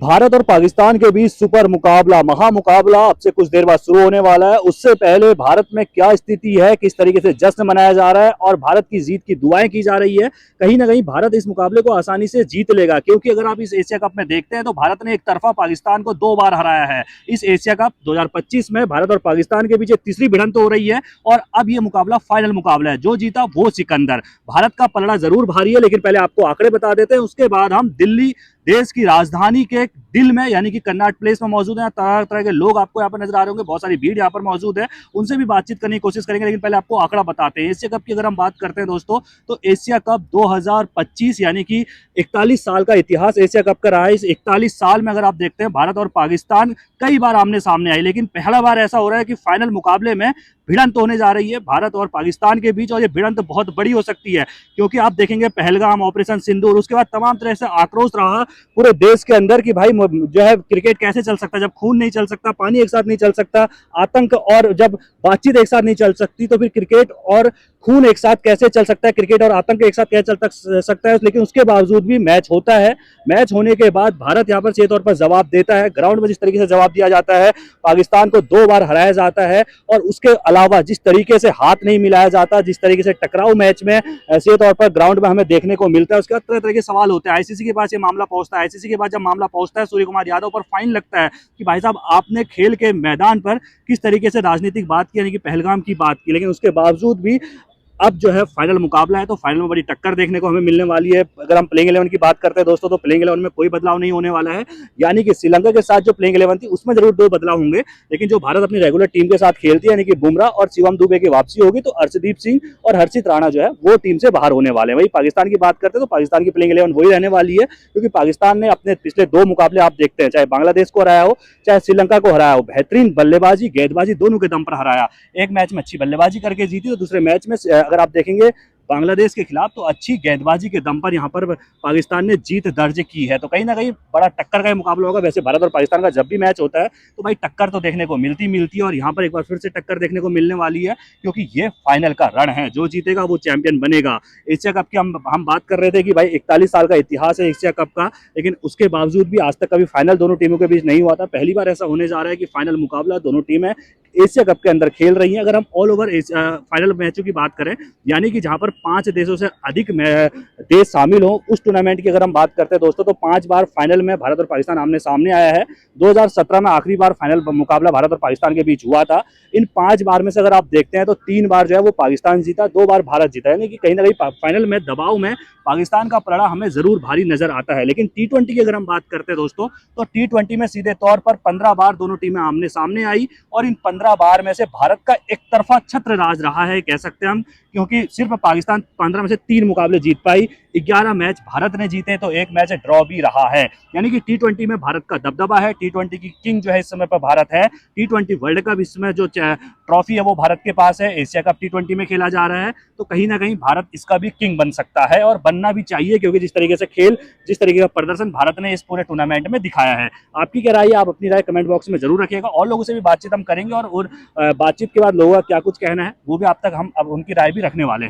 भारत और पाकिस्तान के बीच सुपर मुकाबला महामुकाबला अब से कुछ देर बाद शुरू होने वाला है। उससे पहले भारत में क्या स्थिति है, किस तरीके से जश्न मनाया जा रहा है और भारत की जीत की दुआएं की जा रही है। कहीं ना कहीं भारत इस मुकाबले को आसानी से जीत लेगा, क्योंकि अगर आप इस एशिया कप में देखते हैं तो भारत ने एक तरफा पाकिस्तान को 2 बार हराया है। इस एशिया कप 2025 में भारत और पाकिस्तान के बीच तीसरी भिड़ंत हो रही है और अब यह मुकाबला फाइनल मुकाबला है। जो जीता वो सिकंदर। भारत का पलड़ा जरूर भारी है, लेकिन पहले आपको आंकड़े बता देते हैं, उसके बाद हम दिल्ली देश की राजधानी के दिल में यानी कि कन्नाट प्लेस में मौजूद है। तरह तरह के लोग आपको यहाँ पर नजर आ रहे होंगे, बहुत सारी भीड़ यहाँ पर मौजूद है, उनसे भी बातचीत करने की कोशिश करेंगे। लेकिन पहले आपको आंकड़ा बताते हैं। एशिया कप की अगर हम बात करते हैं दोस्तों, तो एशिया कप 2025 यानी कि 41 साल का इतिहास एशिया कप का रहा है। इस 41 साल में अगर आप देखते हैं, भारत और पाकिस्तान कई बार आमने सामने आई, लेकिन पहला बार ऐसा हो रहा है कि फाइनल मुकाबले में भिड़ंत होने जा रही है भारत और पाकिस्तान के बीच। और ये भिड़ंत बहुत बड़ी हो सकती है, क्योंकि आप देखेंगे पहलगाम, ऑपरेशन सिंदूर, उसके बाद तमाम तरह से आक्रोश रहा पूरे देश के अंदर कि भाई जो है क्रिकेट कैसे चल सकता है जब खून नहीं चल सकता, पानी एक साथ नहीं चल सकता, आतंक और जब बातचीत एक साथ नहीं चल सकती, तो फिर क्रिकेट और खून एक साथ कैसे चल सकता है, क्रिकेट और आतंक एक साथ कैसे चल सकता है। लेकिन उसके बावजूद भी मैच होता है। मैच होने के बाद भारत यहाँ पर सही तौर पर जवाब देता है। ग्राउंड में जिस तरीके से जवाब दिया जाता है, पाकिस्तान को 2 बार हराया जाता है, और उसके अलावा जिस तरीके से हाथ नहीं मिलाया जाता, जिस तरीके से टकराव मैच में ऐसे तौर पर ग्राउंड में हमें देखने को मिलता है, उसके बाद तरह तरह के सवाल होते हैं। आईसीसी के पास ये मामला पहुंचता है। आईसीसी के पास जब मामला पहुंचता है, सूर्य कुमार यादव पर फाइन लगता है कि भाई साहब आपने खेल के मैदान पर किस तरीके से राजनीतिक बात की, यानी कि पहलगाम की बात की। लेकिन उसके बावजूद भी अब जो है फाइनल मुकाबला है, तो फाइनल में बड़ी टक्कर देखने को हमें मिलने वाली है। अगर हम प्लेइंग 11 की बात करते हैं दोस्तों, तो प्लेइंग 11 में कोई बदलाव नहीं होने वाला है। यानी कि श्रीलंका के साथ जो प्लेइंग 11 थी उसमें जरूर 2 बदलाव होंगे, लेकिन जो भारत अपनी रेगुलर टीम के साथ खेलती है, यानी कि बुमराह और शिवम दुबे की वापसी होगी, तो अर्शदीप सिंह और हर्षित राणा जो है वो टीम से बाहर होने वाले हैं। वही पाकिस्तान की बात करते हैं, तो पाकिस्तान की प्लेइंग 11 वही रहने वाली है, क्योंकि पाकिस्तान ने अपने पिछले 2 मुकाबले आप देखते हैं, चाहे बांग्लादेश को हराया हो चाहे श्रीलंका को हराया हो, बेहतरीन बल्लेबाजी गेंदबाजी दोनों के दम पर हराया। एक मैच में अच्छी बल्लेबाजी करके जीती, तो दूसरे मैच में अगर आप देखेंगे बांग्लादेश के खिलाफ, तो अच्छी गेंदबाजी के दम पर यहाँ पर पाकिस्तान ने जीत दर्ज की है। तो कहीं ना कहीं बड़ा टक्कर का मुकाबला होगा। वैसे भारत और पाकिस्तान का जब भी मैच होता है तो भाई टक्कर तो देखने को मिलती है, और यहाँ पर एक बार फिर से टक्कर देखने को मिलने वाली है, क्योंकि ये फाइनल का रण है। जो जीतेगा वो चैंपियन बनेगा। एशिया कप की हम बात कर रहे थे कि भाई 41 साल का इतिहास है एशिया कप का, लेकिन उसके बावजूद भी आज तक कभी फाइनल दोनों टीमों के बीच नहीं हुआ था। पहली बार ऐसा होने जा रहा है कि फाइनल मुकाबला दोनों टीमें एशिया कप के अंदर खेल रही हैं। अगर हम ऑल ओवर फाइनल मैचों की बात करें, यानी कि जहां पर 5 देशों से अधिक देश शामिल हो, उस टूर्नामेंट की अगर हम बात करते हैं दोस्तों, तो 5 बार फाइनल में भारत और पाकिस्तान आमने सामने आया है। 2017 में आखिरी बार फाइनल मुकाबला भारत और पाकिस्तान के बीच हुआ था। इन 5 बार में से अगर आप देखते हैं तो 3 बार जो है वो पाकिस्तान जीता, 2 बार भारत जीता, यानी कि कहीं ना कहीं फाइनल में दबाव में पाकिस्तान का पलड़ा हमें जरूर भारी नजर आता है। लेकिन T20 की अगर हम बात करते हैं दोस्तों, तो T20 में सीधे तौर पर 15 बार दोनों टीमें आमने सामने आई, और इन 15 बार में से भारत का एक तरफा छत्र राज रहा है, कह सकते हैं हम, क्योंकि सिर्फ पाकिस्तान 15 में से 3 मुकाबले जीत पाई। 11 मैच भारत ने जीते, तो 1 मैच ड्रॉ भी रहा है। यानी कि T20 में भारत का दबदबा है। T20 की किंग जो है इस समय पर भारत है। T20 वर्ल्ड कप इस समय जो ट्रॉफी है वो भारत के पास है। एशिया कप T20 में खेला जा रहा है, तो कहीं ना कहीं भारत इसका भी किंग बन सकता है, और बनना भी चाहिए, क्योंकि जिस तरीके से खेल, जिस तरीके का प्रदर्शन भारत ने इस पूरे टूर्नामेंट में दिखाया है। आपकी क्या राय है? आप अपनी राय कमेंट बॉक्स में जरूर रखिएगा, और लोगों से भी बातचीत हम करेंगे, और बातचीत के बाद लोगों का क्या कुछ कहना है वो भी आप तक हम अब उनकी राय भी रखने वाले हैं।